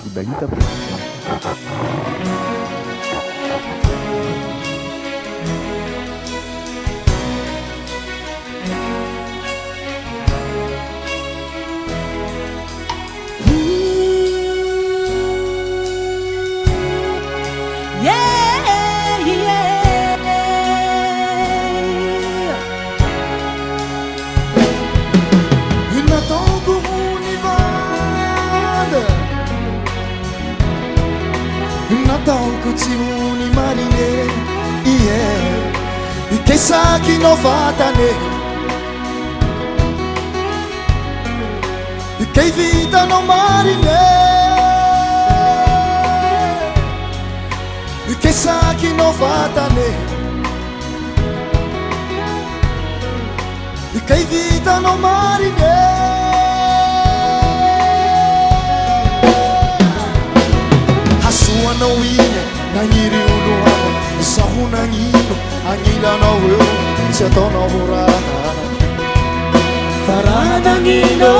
Ibalita Production. Nataoko tsy hony marine, ikesakinao vatane, ike vitanao marine, ikesakinao vatane, ike vitanao marine. Hasoanao iny nagniry olo hafa, zaho nagnino agnilanao eo tsy ataonao ho raha. Fa raha nagnino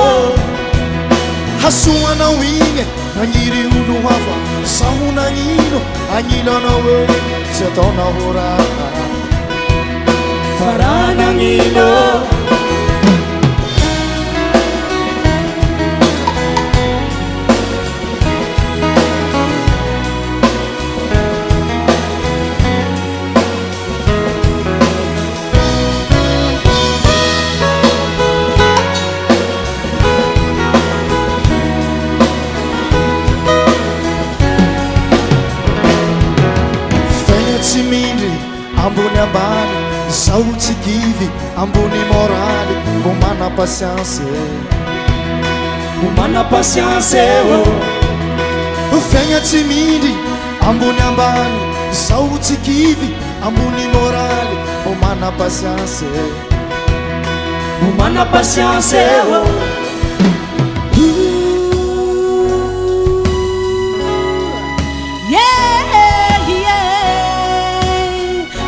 hasoanao iny nagniry olo hafa, zaho nagnino agnilanao eo tsy ataonao ho raha. Fa raha nagnino ambony ambany, zaho tsy kivy ambony moraly, mbo mana patience, mbo mana patience fiaigna tsy mindry ambony ambany, zaho tsy kivy ambony moraly, mbo mana patience, mbo mana patience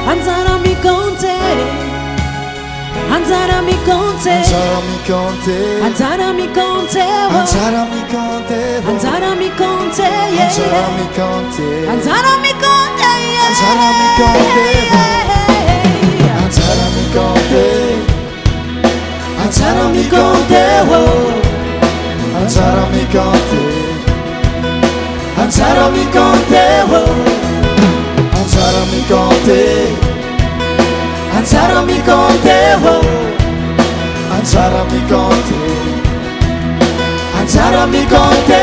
Anzara mi conte, Anzara mi conte, Anzara mi conte, Anzara mi conte, Anzara mi conte, Anzara mi conte, Anzara mi conte, Anzara mi conte, Anzara mi conte, Anzara mi conte, Anzara mi conte, Anzara mi conte, Anzara mi conte, Anzara mi conte, Anzara mi conte, Anzara mi conte, Anzara mi conte.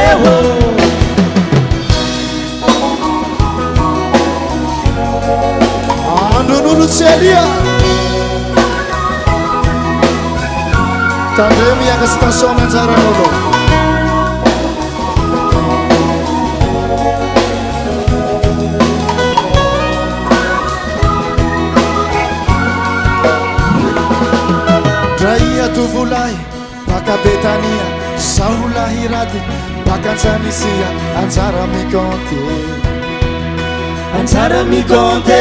Nunu Celia tandremo yang station Anzara Nodo. Raia tovolahy baka Betania, zaho lahiraty baka Antsanisia, Anzara mi conte, Anzara mi conte,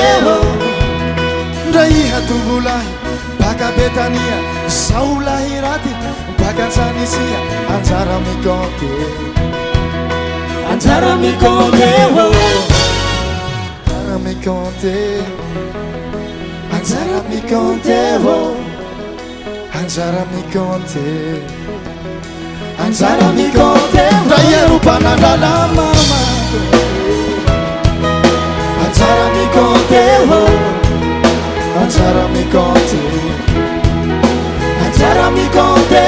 raia tovolahy baka Betania, zaho lahiraty baka Antsanisia, Anzara mi conte, Anzara mi conte, Anzara mi conte, Anzara mi conte, Anzara mi conte, Anzara mi conte, raia rupanandala mama, Anzara mi conte, Anzara mi conte, Anzara mi conte,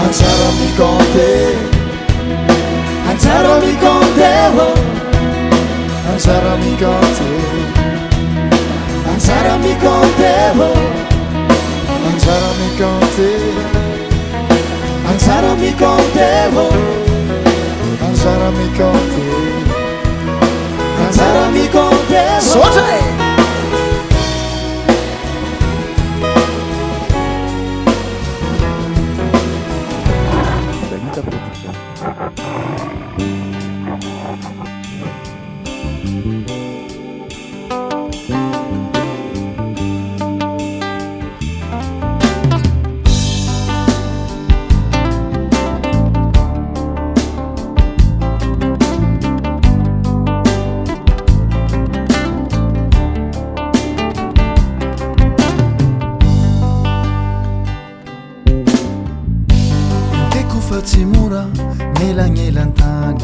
Anzara mi conte, Anzara mi conte, Anzara mi conte, Anzara mi conte, Anzara mi conte, Anzara mi conte, Anzara mi conte, Anzara mi conte, Ibalita Production. fa tsy mora gn'elagnelantany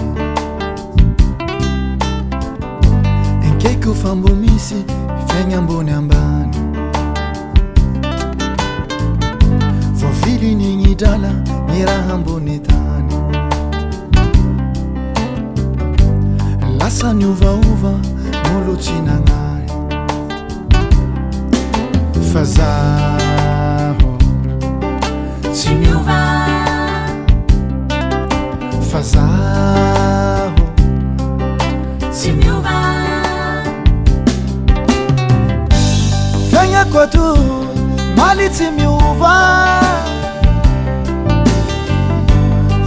enkeko fa mbo misy fiaigna ambony ambany voaviliny drala ny raha ambony tany lasa ny ovaova molo tsy nagnay fa zaho tsy miova fa zaho tsy miova fiaignako atoy maly tsy miova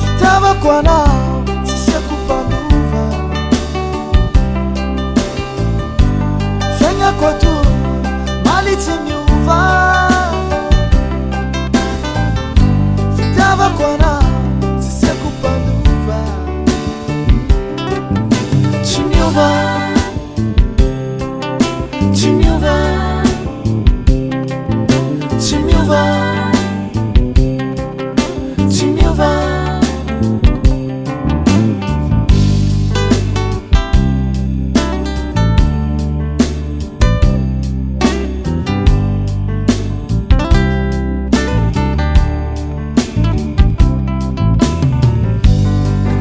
fitiavako anao tsy siako mpandova fiaignako atoy maly tsy miova fitiavako anao tsy siako mpandova tsy miova tsy miova tsy miova tsy miova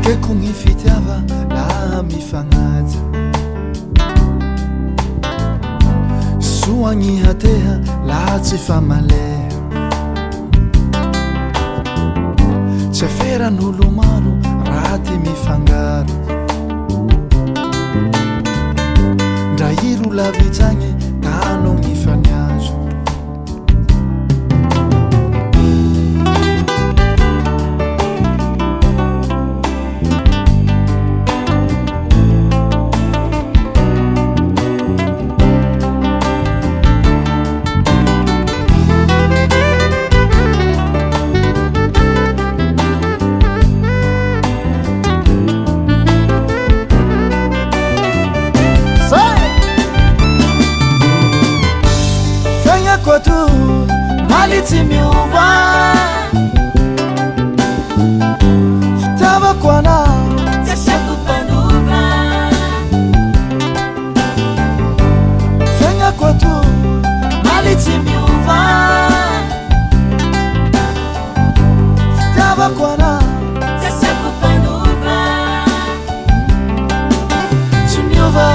keko gny fitiava laha mifagnaja soa gny hateha laha tsy fa maleha tsy aferan'olo maro raha ty mifangaro ndra iro lavitsagny tano gny faniazo maly tsy miova fitiavako anao tsy asiako mpandova fiaignako atoy maly tsy miova fitiavako anao tsy asiako mpandova tsy miova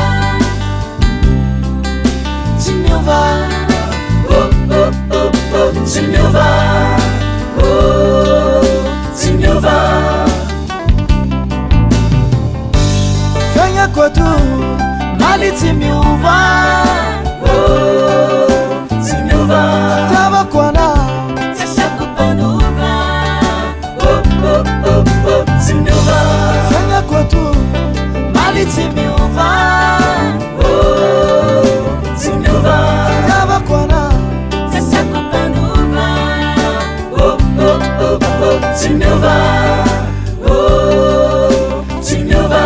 tsy miova tsy miova tsy miova fiaignako atoy maly tsy miova tsy miova fitiavako anao tsy asiako mpandova tsy miova fiaignako atoy maly tsy miova tsy miova fitiavako anao tsy miova tsy miova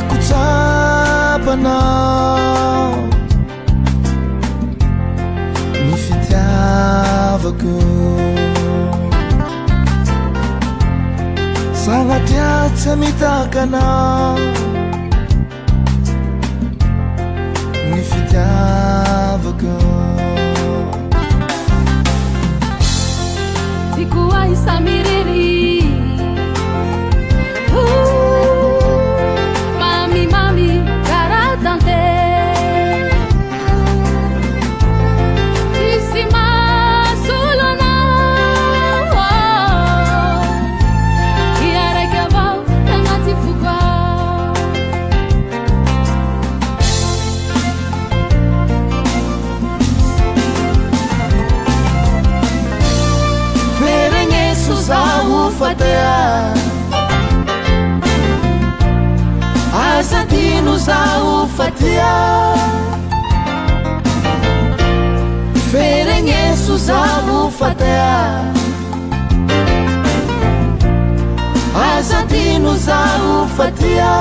tiako tsapanao ny fitiavako sanatria tsy mitakanao ny fitiavako Fikuai samiriri Mami, mami, karatante Sisima sulona Iara gavau, nangati fukwa Fatea Asatino zao fatia Ferenyesu zao fatea Asatino zao fatia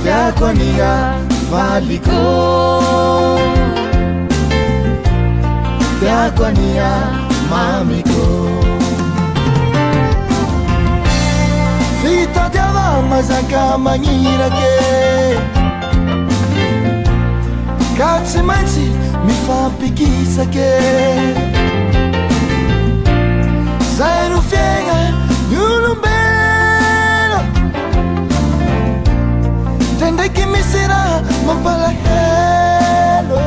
Yakonia valiko Yakonia mamiko fitadiava mazaka magnirake ka tsy maintsy mifampikisake zay no fiaigna ny olombelo ndraindraiky misy raha mampalahelo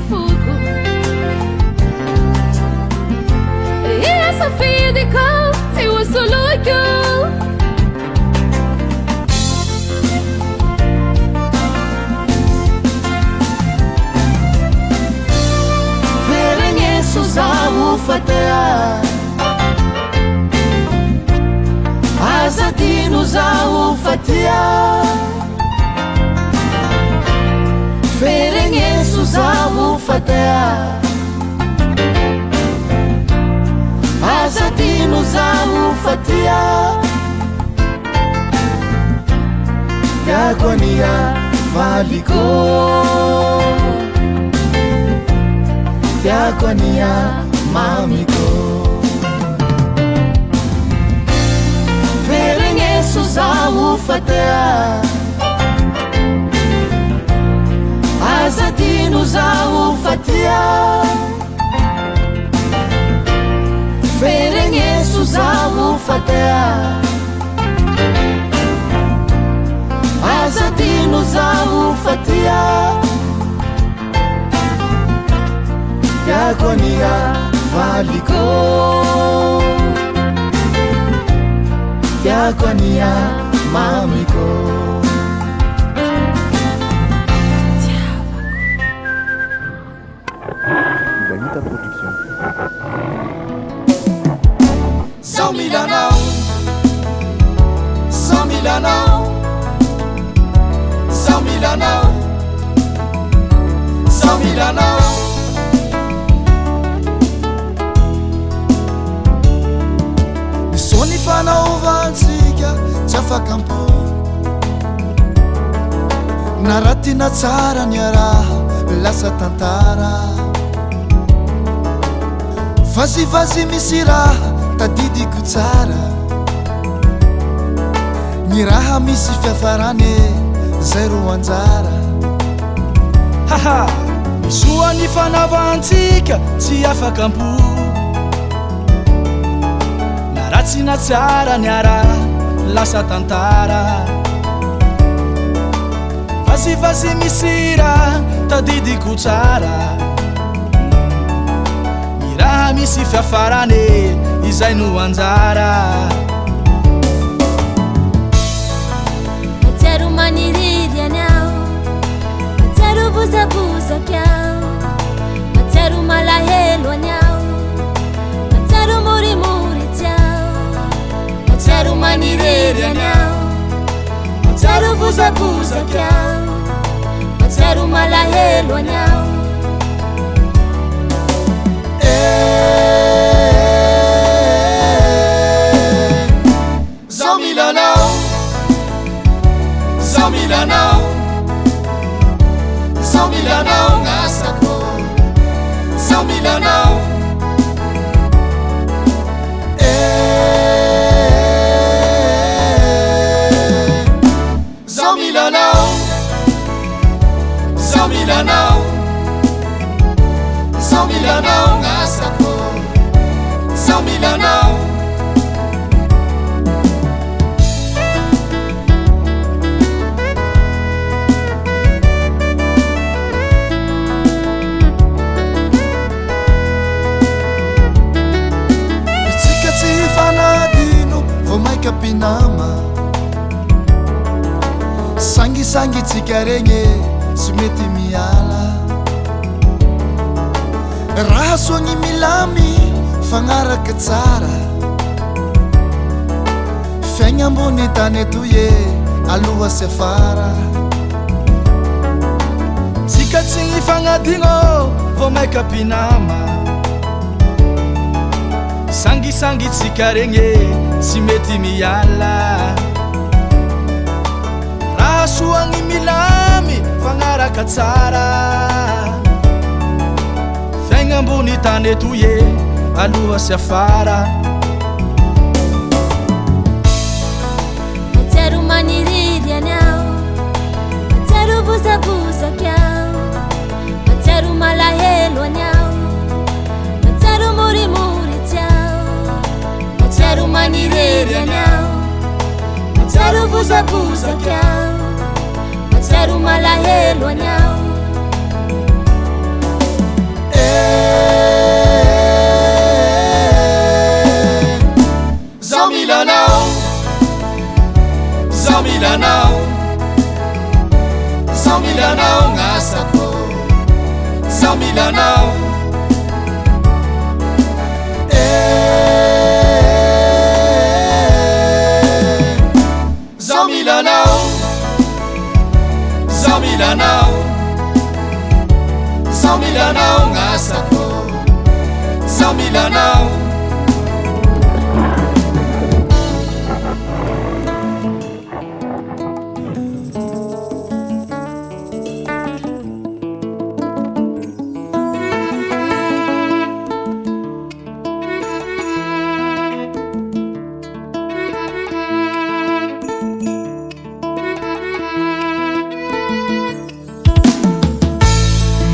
Fuku essa fide com se o soluco Ferenyesu zao fatea Asatino zao fatia Ferenyesu zao fatea Asatino zao fatia Yakonia valiko Yakonia mamiko Ferenyesu zao fatea Asatino zao fatia Ferenyesu zao fatea Asatino zao fatia Yakonia valiko Yakonia mamiko Danita Production. Milanao, São Milanao, São Milanao, São Milanao. Nisoni fanaovantsika tsy afakampo naratina tsara ny araha lasa tantara vazivazy misy raha tadidiko tsara ny raha misy fiafarany zay ro anjara haha misoa ny fanavansika tsy afakampo naratsina tsara ny araha lasa tantara vazivazy misy raha tadidiko tsara ny raha misy fiafarane izay no anjara matsiaro maniriry anao matsiaro bozabozaka ao matsiaro malahelo anao matsiaro morimori tiao matsiaro maniriry anao matsiaro bozabozaka ao matsiaro malahelo anao Zao milanao Zao milanao Zao milanao ngasako Zao milanao Zao milanao Zao milanao Zao milanao ngasako Zao milanao Pinama sangi tsika regny tsy mety miala raha soagny milamy fagnaraka tsara fiaigna ambony tany etoye aloha sy afara tsika tsy ifagnadigno vao maika pinama sangisangi tsika regny tsy mety miala raha soagny milamy fagnaraka tsara fiaigna ambony tany etoye aloha sy afara matsiaro maniriry anao matsiaro bozabozaka ao matsiaro malahelo anao matsiaro morimori tiao matsiaro maniriry anao matsiaro bozabozaka ao matsiaro malahelo anao Zao milanao Zao milanao Zao milanao ngasako Zao milanao Zao milanao Zao milanao Zao milanao ngasako Zao milanao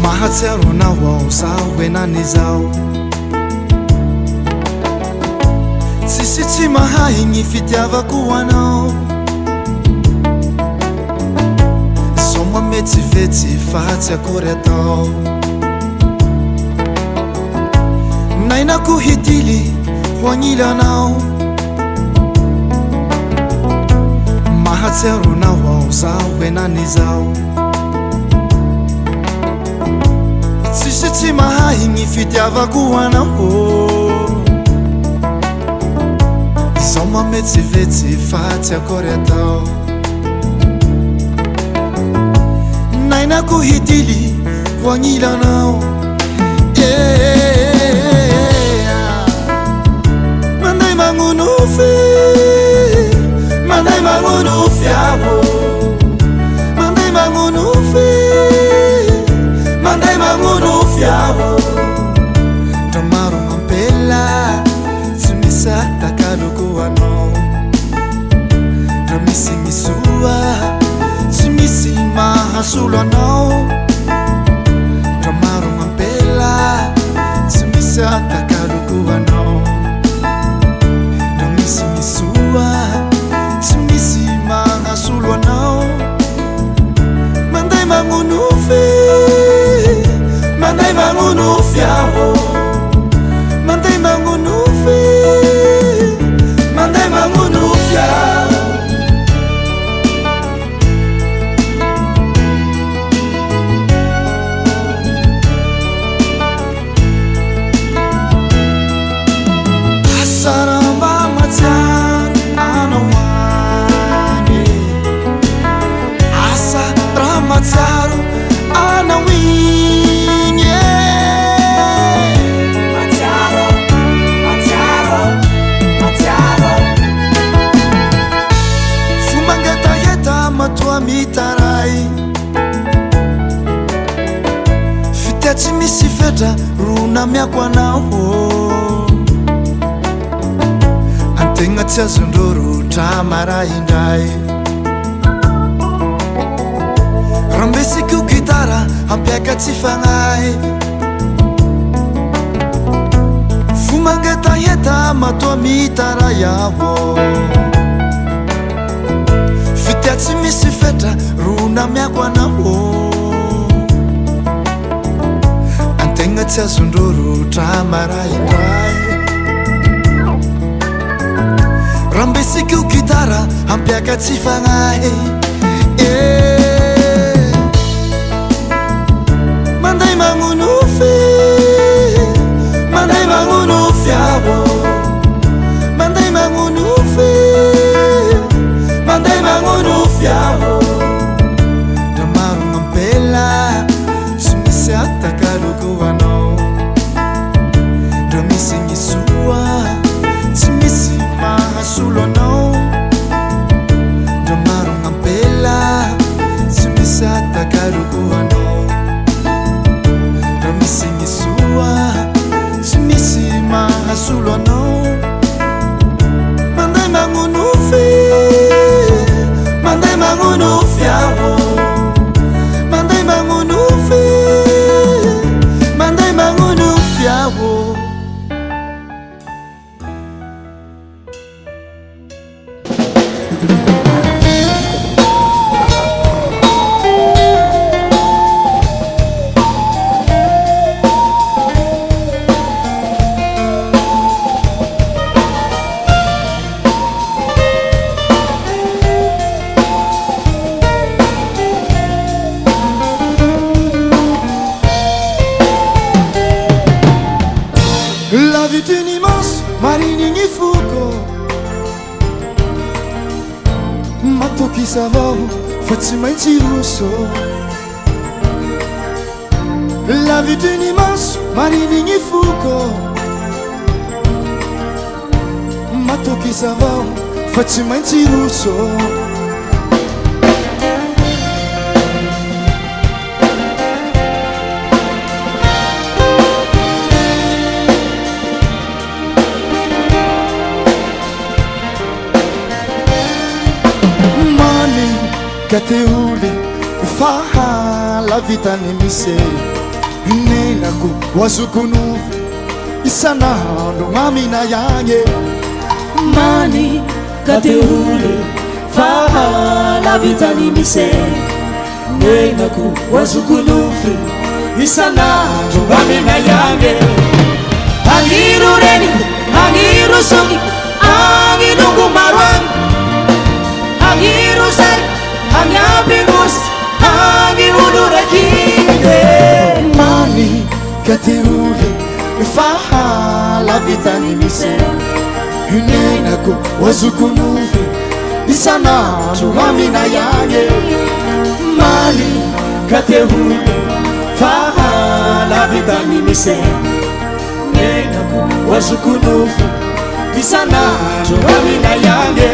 mahatsiaro anao ao zaho enany zao tsisy tsy mahay gny fitiavako anao zao mametsivetsy fa tsy akory atao nainako hitily ho agnilanao mahatsiaro anao ao zaho enany zao tsisy tsy mahay gny fitiavako anao zao mametsivetsy fa tsy akory atao nainako hitily ho agnilanao manday magnonofy manday magnonofy avo manday magnonofy manday magnonofy avo ndra maro mampela tsy misy atakaloko anao ndra misy misoa tsy misy mahasolo anao ndra maro mampela tsy misy atakaloko anao ndra misy misoa tsy misy mahasolo anao manday magnonofy mandai mangunufya mandai mangunufi mandai mangunufya asaramba matsar anawanye asa ramatsar anawinye matsaro matsaro matsaro fumangeta yeta matua mitarai fitachi misifeta runa miakwanao antegna tsy azondroro tramaraindray rambesiko gitara ampiaka tsy fagnay fumangeta heta matoa mitara yavo fitiatsy misy fetra rona miako anao antegna tsy azondroro tramaraindray rambesiko gitara ampiaka tsy fagnay mandai mangunufy mandai mangunufy avo mandai mangunufy mandai mangunufy avo dra maro mampela tsy misy atakaloko anao dra misy gny soa tsy misy mahasolo anao dra maro mampela tsy misy atakaloko anao misy gny soa tsy misy mahasolo anao mandai mangunufy mandai mangunufy avo mandai mangunufy mandai mangunufy avo la vie d'une immense marinigny foko matokisa avao fa tsy maintsy roso la vie d'une immense marinigny foko matokisa avao fa tsy maintsy roso kateuli fahala vitany mise nenako wazukunufi isanandro mamina yanye mani kateuli fahala vitany mise nenako wazukunufi isanandro mamina yanye angiru reni angiru sogi angidungu marwani angiru sai Anyabimus, angi udurakide mani kateuli fahala vitany mise nenako wazukunufi isanandro mamina yanye mani kateuli fahala vitany mise nenako wazukunufi isanandro mamina yanye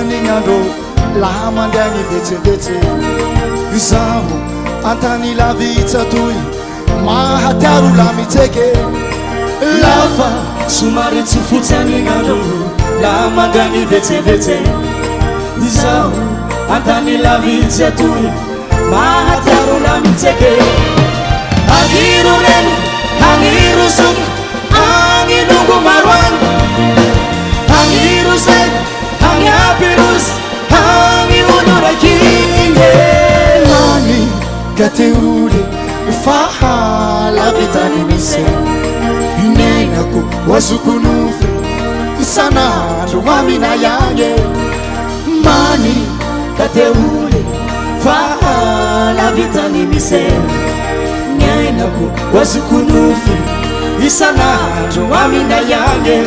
Ninyandro laha mandeagny vetsevetse izaho antany lavitsa toy mahatiaro la mitseke lafa somary tsy fotsan'in'andro la mandany vetsevetse izao antany lavitsy atoy mahatiaro la mitseke agiro reno agiro soko agilongo maroano agiro zay agiapirosy agi olo rakinge mani kateule fahala vitany mise inenako wazukunufu isanandro mamina yange mani kateule fahala vitany mise nyainako wazukunufu isanandro mamina yange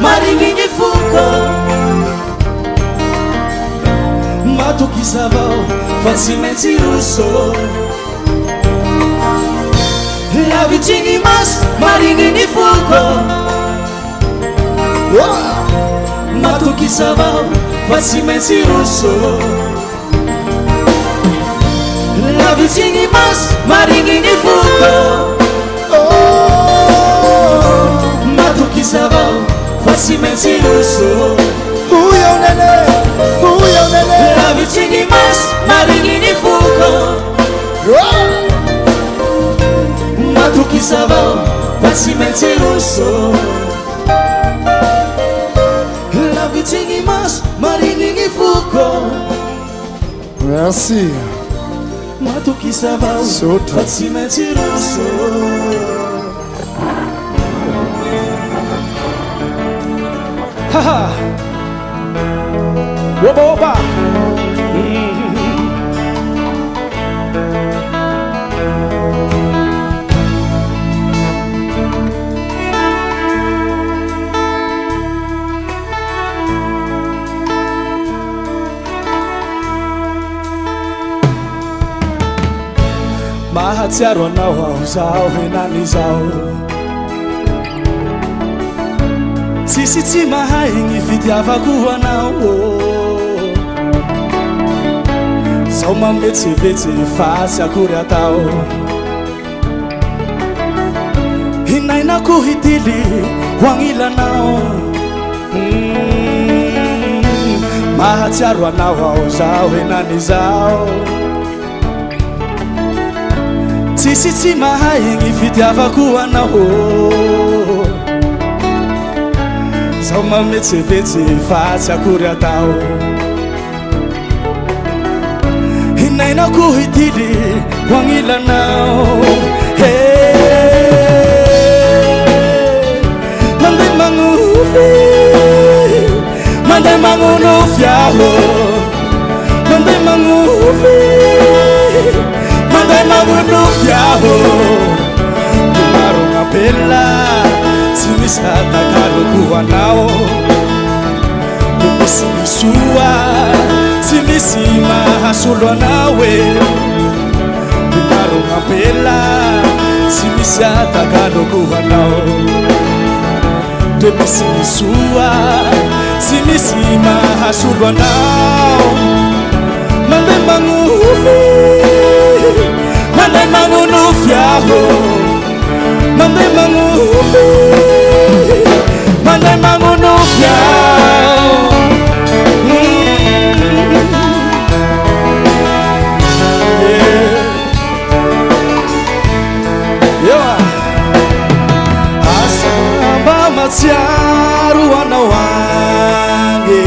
marinini fuko matokizavao fa tsy maintsy roso lavitiny maso marinini fuko matokizavao fa tsy maintsy roso lavitiny maso marinini fuko matokizavao Fasi mensi ruso Uyo nene Lavitini mas marinini fuko Matuki savao Fasi mensi ruso Lavitini mas marinini fuko Merci Matuki savao Fasi mensi ruso Haha Opa opa Mahatsiaro anao aho zao henany zao Sisi tsy mahay gny fitiavako anao Zao mametsivetsy fa tsy akory atao Hinainako hitily ho agnilanao Mahatsiaro anao aho zao henany zao Sisi tsy mahay gny fitiavako anao Zao mametsivetsy fa tsy akory atao Hinainako hitily ho agnilanao Mandeha magnofy Mandeha magnonofy aho Mandeha magnofy Mandeha magnonofy aho Maro ngapela Tsy misy hatakaloko anao Tsy misy misoa Tsy misy mahasolo anao Maro ngapela Tsy misy hatakaloko anao Tsy misy misoa Tsy misy mahasolo anao Mandeha magnofy Mandeha magnonofy aho Mandeha magnofy Mandeha magnonofy aho Asa mba matsiaro anao ange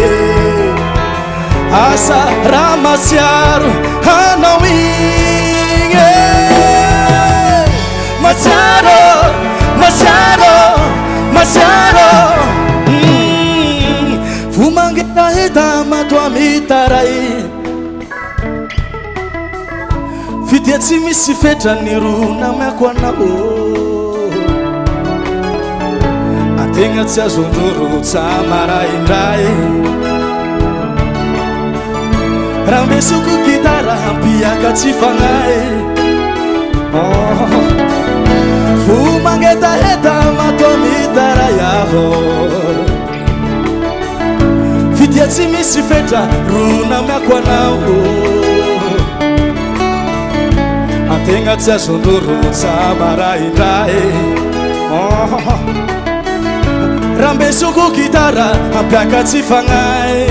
Asa raha matsiaro anao igny Matsiaro, matsiaro, matsiaro Fumangeta matoa mitaray Fitia tsy misy fetrany rona miako anao Ategna tsy azondroro tsa maraindray rambesoko gitara hampiaka tsy fagnahy fo mangetaheta mato mitara iaho fitia tsy misy fetra rona miako anao antegna tsy azondoro tsamaraindray rambesoko gitara hampiaka tsy fagnahy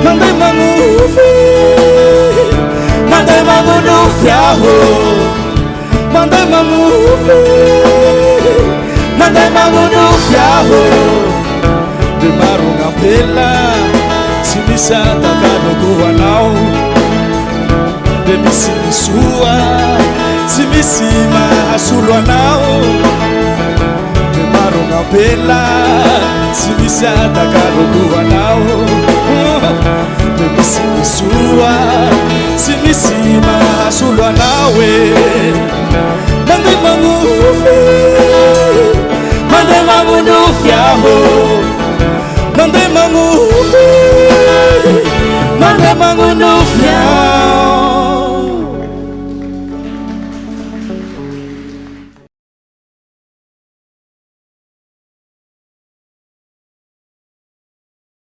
manday magnofy manday magnonofy aho manday magnofy manday magnonofy aho de maro gn'ampela tsy misy atakaloko anao de misy misoa tsy misy mahasolo anao de maro gn'ampela tsy misy atakaloko anao de misy misoa tsy misy mahasolo anao manday magnofy manday magnonofy aho manday magnofy manday magnonofy